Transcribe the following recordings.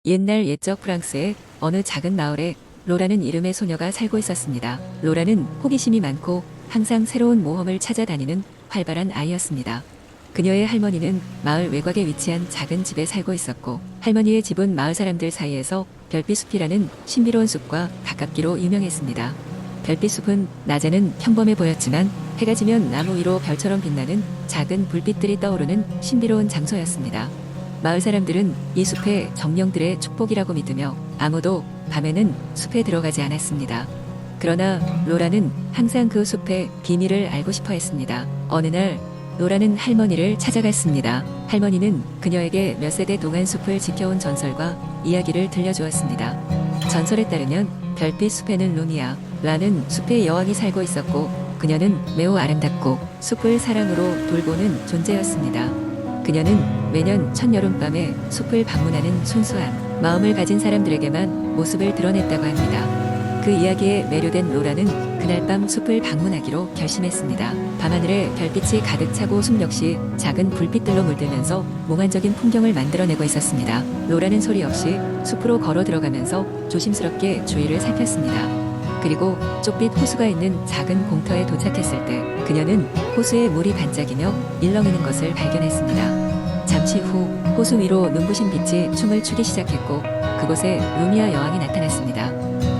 옛날 옛적 프랑스의 어느 작은 마을에 로라는 이름의 소녀가 살고 있었습니다. 로라는 호기심이 많고 항상 새로운 모험을 찾아다니는 활발한 아이였습니다. 그녀의 할머니는 마을 외곽에 위치한 작은 집에 살고 있었고, 할머니의 집은 마을 사람들 사이에서 별빛숲이라는 신비로운 숲과 가깝기로 유명했습니다. 별빛숲은 낮에는 평범해 보였지만 해가 지면 나무 위로 별처럼 빛나는 작은 불빛들이 떠오르는 신비로운 장소였습니다. 마을 사람들은 이 숲의 정령들의 축복이라고 믿으며 아무도 밤에는 숲에 들어가지 않았습니다. 그러나 로라는 항상 그 숲의 비밀을 알고 싶어 했습니다. 어느 날 로라는 할머니를 찾아갔습니다. 할머니는 그녀에게 몇 세대 동안 숲을 지켜온 전설과 이야기를 들려주었습니다. 전설에 따르면 별빛 숲에는 루미아라는 숲의 여왕이 살고 있었고, 그녀는 매우 아름답고 숲을 사랑으로 돌보는 존재였습니다. 그녀는 매년 첫여름밤에 숲을 방문하는 순수한 마음을 가진 사람들에게만 모습을 드러냈다고 합니다. 그 이야기에 매료된 로라는 그날 밤 숲을 방문하기로 결심했습니다. 밤하늘에 별빛이 가득 차고 숲 역시 작은 불빛들로 물들면서 몽환적인 풍경을 만들어내고 있었습니다. 로라는 소리 없이 숲으로 걸어 들어가면서 조심스럽게 주위를 살폈습니다. 그리고 좁빛 호수가 있는 작은 공터에 도착했을 때 그녀는 호수에 물이 반짝이며 일렁이는 것을 발견했습니다. 잠시 후 호수 위로 눈부신 빛이 춤을 추기 시작했고, 그곳에 루미아 여왕이 나타났습니다.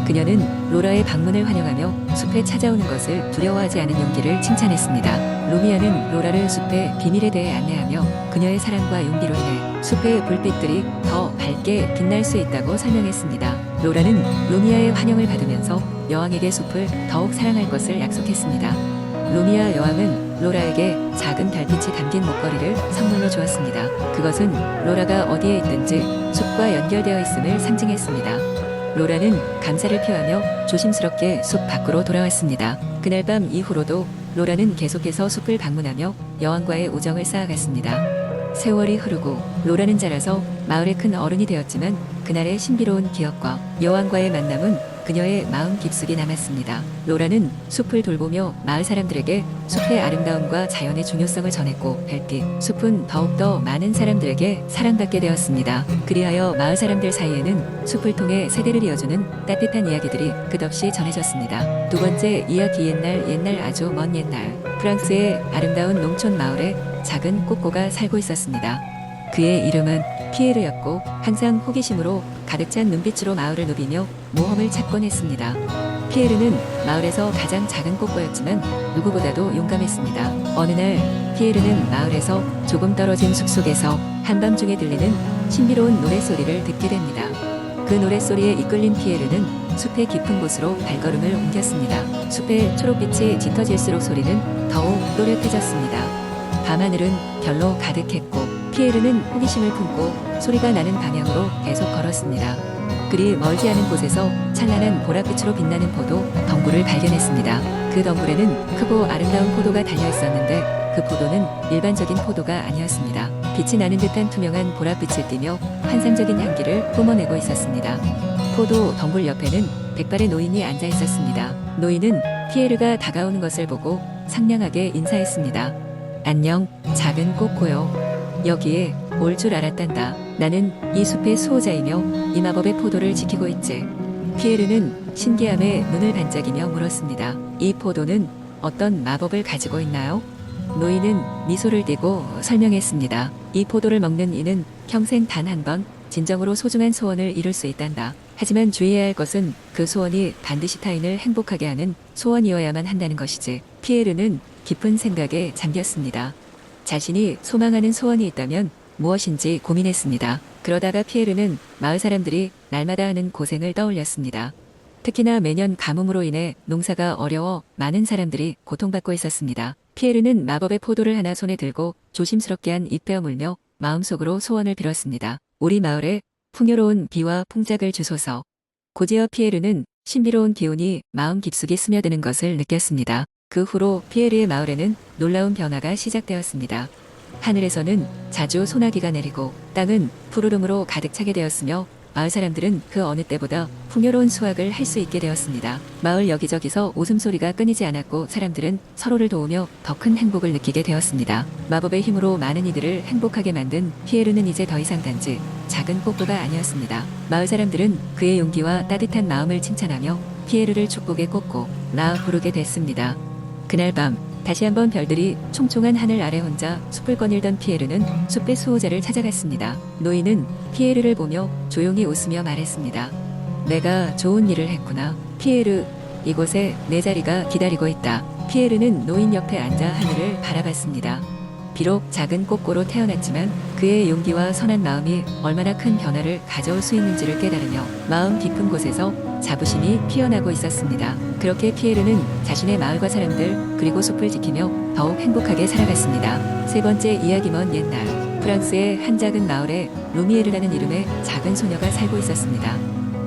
그녀는 로라의 방문을 환영하며 숲에 찾아오는 것을 두려워하지 않은 용기를 칭찬했습니다. 루미아는 로라를 숲의 비밀에 대해 안내하며 그녀의 사랑과 용기로 인해 숲의 불빛들이 더 밝게 빛날 수 있다고 설명했습니다. 로라는 루미아의 환영을 받으면서 여왕에게 숲을 더욱 사랑할 것을 약속했습니다. 루미아 여왕은 로라에게 작은 별빛이 담긴 목걸이를 선물로 주었습니다. 그것은 로라가 어디에 있든지 숲과 연결되어 있음을 상징했습니다. 로라는 감사를 표하며 조심스럽게 숲 밖으로 돌아왔습니다. 그날 밤 이후로도 로라는 계속해서 숲을 방문하며 여왕과의 우정을 쌓아갔습니다. 세월이 흐르고 로라는 자라서 마을의 큰 어른이 되었지만 그날의 신비로운 기억과 여왕과의 만남은 그녀의 마음 깊숙이 남았습니다. 로라는 숲을 돌보며 마을 사람들에게 숲의 아름다움과 자연의 중요성을 전했고, 별빛 숲은 더욱더 많은 사람들에게 사랑받게 되었습니다. 그리하여 마을 사람들 사이에는 숲을 통해 세대를 이어주는 따뜻한 이야기들이 끝없이 전해졌습니다. 두 번째 이야기. 옛날 아주 먼 옛날 프랑스의 아름다운 농촌 마을에 작은 꼬꼬가 살고 있었습니다. 그의 이름은 피에르였고 항상 호기심으로 가득 찬 눈빛으로 마을을 누비며 모험을 찾곤 했습니다. 피에르는 마을에서 가장 작은 꼬꼬였지만 누구보다도 용감했습니다. 어느 날 피에르는 마을에서 조금 떨어진 숲속에서 한밤중에 들리는 신비로운 노랫소리를 듣게 됩니다. 그 노랫소리에 이끌린 피에르는 숲의 깊은 곳으로 발걸음을 옮겼습니다. 숲의 초록빛이 짙어질수록 소리는 더욱 또렷해졌습니다. 밤하늘은 별로 가득했고 피에르는 호기심을 품고 소리가 나는 방향으로 계속 걸었습니다. 그리 멀지 않은 곳에서 찬란한 보랏빛으로 빛나는 포도 덩굴을 발견했습니다. 그 덩굴에는 크고 아름다운 포도가 달려 있었는데 그 포도는 일반적인 포도가 아니었습니다. 빛이 나는 듯한 투명한 보랏빛을 띠며 환상적인 향기를 뿜어내고 있었습니다. 포도 덩굴 옆에는 백발의 노인이 앉아 있었습니다. 노인은 피에르가 다가오는 것을 보고 상냥하게 인사했습니다. 안녕, 작은 꼬꼬요. 여기에 올 줄 알았단다. 나는 이 숲의 수호자이며 이 마법의 포도를 지키고 있지. 피에르는 신기함에 눈을 반짝이며 물었습니다. 이 포도는 어떤 마법을 가지고 있나요? 노인은 미소를 띠고 설명했습니다. 이 포도를 먹는 이는 평생 단 한 번 진정으로 소중한 소원을 이룰 수 있단다. 하지만 주의해야 할 것은 그 소원이 반드시 타인을 행복하게 하는 소원이어야만 한다는 것이지. 피에르는 깊은 생각에 잠겼습니다. 자신이 소망하는 소원이 있다면 무엇인지 고민했습니다. 그러다가 피에르는 마을 사람들이 날마다 하는 고생을 떠올렸습니다. 특히나 매년 가뭄으로 인해 농사가 어려워 많은 사람들이 고통받고 있었습니다. 피에르는 마법의 포도를 하나 손에 들고 조심스럽게 한 입 베어 물며 마음속으로 소원을 빌었습니다. 우리 마을에 풍요로운 비와 풍작을 주소서. 곧이어 피에르는 신비로운 기운이 마음 깊숙이 스며드는 것을 느꼈습니다. 그 후로 피에르의 마을에는 놀라운 변화가 시작되었습니다. 하늘에서는 자주 소나기가 내리고 땅은 푸르름으로 가득 차게 되었으며 마을 사람들은 그 어느 때보다 풍요로운 수확을 할 수 있게 되었습니다. 마을 여기저기서 웃음소리가 끊이지 않았고 사람들은 서로를 도우며 더 큰 행복을 느끼게 되었습니다. 마법의 힘으로 많은 이들을 행복하게 만든 피에르는 이제 더 이상 단지 작은 꼬꼬가 아니었습니다. 마을 사람들은 그의 용기와 따뜻한 마음을 칭찬하며 피에르를 축복의 꼬꼬라 부르게 됐습니다. 그날 밤 다시 한번 별들이 총총한 하늘 아래 혼자 숲을 거닐던 피에르는 숲의 수호자를 찾아갔습니다. 노인은 피에르를 보며 조용히 웃으며 말했습니다. 내가 좋은 일을 했구나. 피에르, 이곳에 내 자리가 기다리고 있다. 피에르는 노인 옆에 앉아 하늘을 바라봤습니다. 비록 작은 꼬꼬로 태어났지만 그의 용기와 선한 마음이 얼마나 큰 변화를 가져올 수 있는지를 깨달으며 마음 깊은 곳에서 자부심이 피어나고 있었습니다. 그렇게 피에르는 자신의 마을과 사람들 그리고 숲을 지키며 더욱 행복하게 살아갔습니다. 세 번째 이야기. 먼 옛날 프랑스의 한 작은 마을에 루미에르라는 이름의 작은 소녀가 살고 있었습니다.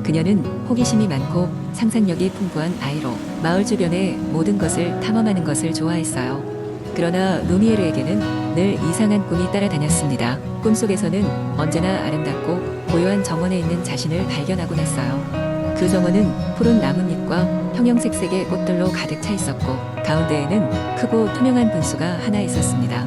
그녀는 호기심이 많고 상상력이 풍부한 아이로 마을 주변의 모든 것을 탐험하는 것을 좋아했어요. 그러나 루미에르에게는 늘 이상한 꿈이 따라다녔습니다. 꿈속에서는 언제나 아름답고 고요한 정원에 있는 자신을 발견하곤 했어요. 그 정원은 푸른 나뭇잎과 형형색색의 꽃들로 가득 차 있었고 가운데에는 크고 투명한 분수가 하나 있었습니다.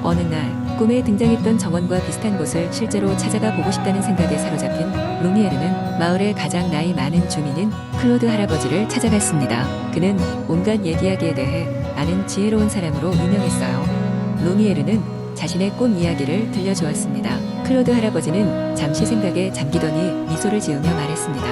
어느 날 꿈에 등장했던 정원과 비슷한 곳을 실제로 찾아가 보고 싶다는 생각에 사로잡힌 루미에르는 마을의 가장 나이 많은 주민인 클로드 할아버지를 찾아갔습니다. 그는 온갖 이야기에 대해 아는 지혜로운 사람으로 유명했어요. 루미에르는 자신의 꿈 이야기를 들려주었습니다. 클로드 할아버지는 잠시 생각에 잠기더니 미소를 지으며 말했습니다.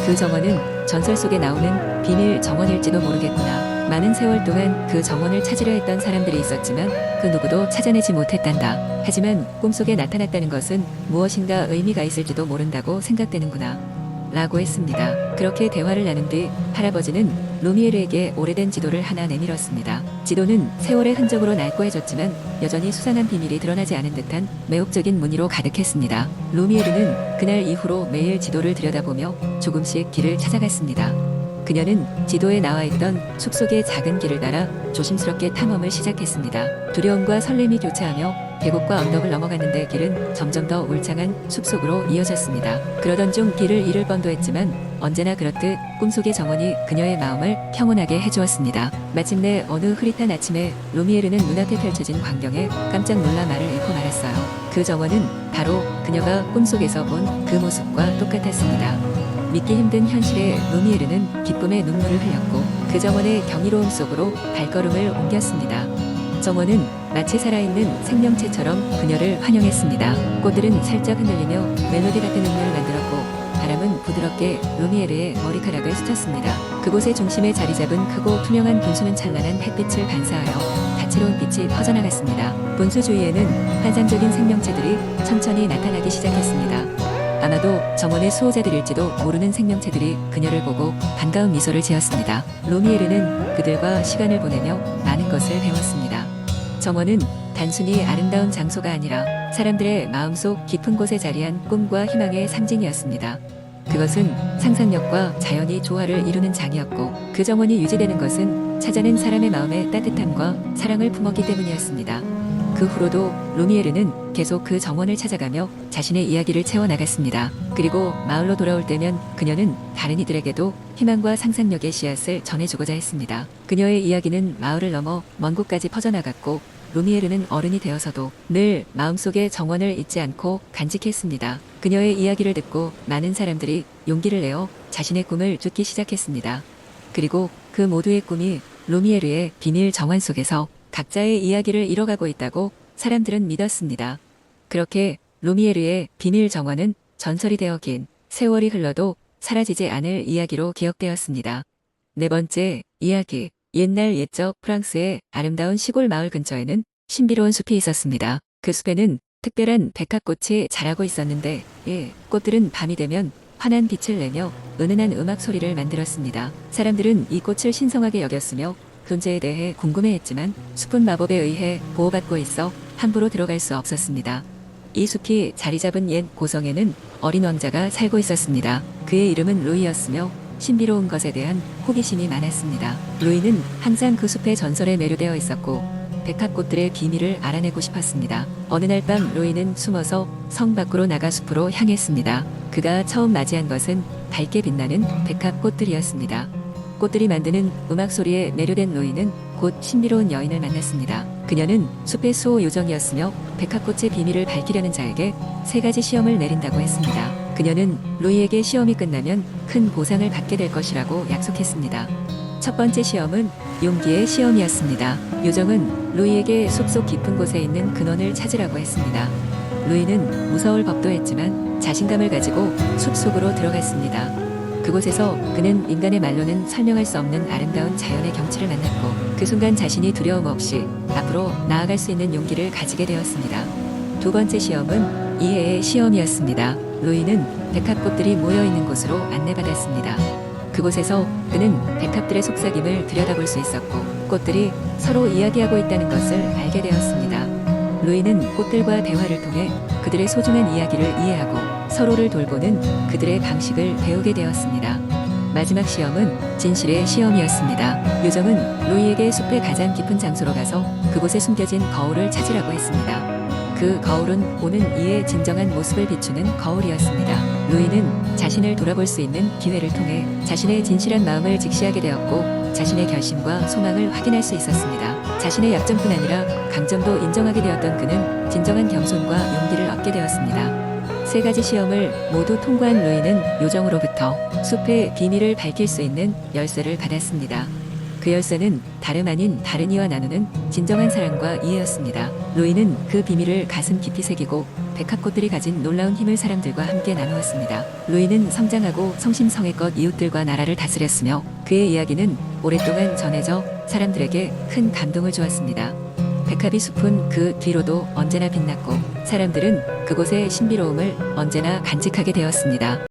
그 정원은 전설 속에 나오는 비밀 정원일지도 모르겠구나. 많은 세월 동안 그 정원을 찾으려 했던 사람들이 있었지만 그 누구도 찾아내지 못했단다. 하지만 꿈속에 나타났다는 것은 무엇인가 의미가 있을지도 모른다고 생각되는구나. 라고 했습니다. 그렇게 대화를 나눈 뒤 할아버지는 루미에르에게 오래된 지도를 하나 내밀었습니다. 지도는 세월의 흔적으로 낡고해졌지만 여전히 수상한 비밀이 드러나지 않은 듯한 매혹적인 무늬로 가득했습니다. 루미에르는 그날 이후로 매일 지도를 들여다보며 조금씩 길을 찾아갔습니다. 그녀는 지도에 나와있던 숲속의 작은 길을 따라 조심스럽게 탐험을 시작했습니다. 두려움과 설렘이 교차하며 계곡과 언덕을 넘어갔는데 길은 점점 더 울창한 숲속으로 이어졌습니다. 그러던 중 길을 잃을 뻔도 했지만 언제나 그렇듯 꿈속의 정원이 그녀의 마음을 평온하게 해주었습니다. 마침내 어느 흐릿한 아침에 루미에르는 눈앞에 펼쳐진 광경에 깜짝 놀라 말을 잃고 말았어요. 그 정원은 바로 그녀가 꿈속에서 본 그 모습과 똑같았습니다. 믿기 힘든 현실에 루미에르는 기쁨의 눈물을 흘렸고 그 정원의 경이로움 속으로 발걸음을 옮겼습니다. 정원은 마치 살아있는 생명체처럼 그녀를 환영했습니다. 꽃들은 살짝 흔들리며 멜로디 같은 음료를 만들었고 바람은 부드럽게 루미에르의 머리카락을 스쳤습니다. 그곳의 중심에 자리 잡은 크고 투명한 분수는 찬란한 햇빛을 반사하여 다채로운 빛이 퍼져나갔습니다. 분수 주위에는 환상적인 생명체들이 천천히 나타나기 시작했습니다. 아마도 정원의 수호자들일지도 모르는 생명체들이 그녀를 보고 반가운 미소를 지었습니다. 루미에르는 그들과 시간을 보내며 많은 것을 배웠습니다. 정원은 단순히 아름다운 장소가 아니라 사람들의 마음속 깊은 곳에 자리한 꿈과 희망의 상징이었습니다. 그것은 상상력과 자연이 조화를 이루는 장이었고 그 정원이 유지되는 것은 찾아낸 사람의 마음의 따뜻함과 사랑을 품었기 때문이었습니다. 그 후로도 루미에르는 계속 그 정원을 찾아가며 자신의 이야기를 채워나갔습니다. 그리고 마을로 돌아올 때면 그녀는 다른 이들에게도 희망과 상상력의 씨앗을 전해주고자 했습니다. 그녀의 이야기는 마을을 넘어 먼 곳까지 퍼져나갔고 루미에르는 어른이 되어서도 늘 마음속에 정원을 잊지 않고 간직했습니다. 그녀의 이야기를 듣고 많은 사람들이 용기를 내어 자신의 꿈을 쫓기 시작했습니다. 그리고 그 모두의 꿈이 루미에르의 비밀 정원 속에서 각자의 이야기를 이뤄가고 있다고 사람들은 믿었습니다. 그렇게 루미에르의 비밀 정원은 전설이 되어 긴 세월이 흘러도 사라지지 않을 이야기로 기억되었습니다. 네 번째 이야기. 옛날 옛적 프랑스의 아름다운 시골 마을 근처에는 신비로운 숲이 있었습니다. 그 숲에는 특별한 백합꽃이 자라고 있었는데 꽃들은 밤이 되면 환한 빛을 내며 은은한 음악 소리를 만들었습니다. 사람들은 이 꽃을 신성하게 여겼으며 존재에 대해 궁금해했지만 숲은 마법에 의해 보호받고 있어 함부로 들어갈 수 없었습니다. 이 숲이 자리 잡은 옛 고성에는 어린 왕자가 살고 있었습니다. 그의 이름은 루이였으며 신비로운 것에 대한 호기심이 많았습니다. 루이는 항상 그 숲의 전설에 매료되어 있었고 백합꽃들의 비밀을 알아내고 싶었습니다. 어느 날 밤 루이는 숨어서 성 밖으로 나가 숲으로 향했습니다. 그가 처음 맞이한 것은 밝게 빛나는 백합 꽃들이었습니다. 꽃들이 만드는 음악 소리에 매료된 로이는 곧 신비로운 여인을 만났습니다. 그녀는 숲의 수호 요정이었으며 백합꽃의 비밀을 밝히려는 자에게 3가지 시험을 내린다고 했습니다. 그녀는 로이에게 시험이 끝나면 큰 보상을 받게 될 것이라고 약속했습니다. 첫 번째 시험은 용기의 시험이었습니다. 요정은 로이에게 숲속 깊은 곳에 있는 근원을 찾으라고 했습니다. 로이는 무서울 법도 했지만 자신감을 가지고 숲속으로 들어갔습니다. 그곳에서 그는 인간의 말로는 설명할 수 없는 아름다운 자연의 경치를 만났고 그 순간 자신이 두려움 없이 앞으로 나아갈 수 있는 용기를 가지게 되었습니다. 두 번째 시험은 이해의 시험이었습니다. 로이는 백합꽃들이 모여있는 곳으로 안내받았습니다. 그곳에서 그는 백합들의 속삭임을 들여다볼 수 있었고 꽃들이 서로 이야기하고 있다는 것을 알게 되었습니다. 로이는 꽃들과 대화를 통해 그들의 소중한 이야기를 이해하고 서로를 돌보는 그들의 방식을 배우게 되었습니다. 마지막 시험은 진실의 시험이었습니다. 요정은 로이에게 숲의 가장 깊은 장소로 가서 그곳에 숨겨진 거울을 찾으라고 했습니다. 그 거울은 오는 이의 진정한 모습을 비추는 거울이었습니다. 로이는 자신을 돌아볼 수 있는 기회를 통해 자신의 진실한 마음을 직시하게 되었고 자신의 결심과 소망을 확인할 수 있었습니다. 자신의 약점뿐 아니라 강점도 인정하게 되었던 그는 진정한 겸손과 용기를 얻게 되었습니다. 3가지 시험을 모두 통과한 로이는 요정으로부터 숲의 비밀을 밝힐 수 있는 열쇠를 받았습니다. 그 열쇠는 다름 아닌 다른 이와 나누는 진정한 사랑과 이해였습니다. 로이는 그 비밀을 가슴 깊이 새기고 백합꽃들이 가진 놀라운 힘을 사람들과 함께 나누었습니다. 로이는 성장하고 성심성의껏 이웃들과 나라를 다스렸으며 그의 이야기는 오랫동안 전해져 사람들에게 큰 감동을 주었습니다. 백합이 숲은 그 뒤로도 언제나 빛났고 사람들은 그곳의 신비로움을 언제나 간직하게 되었습니다.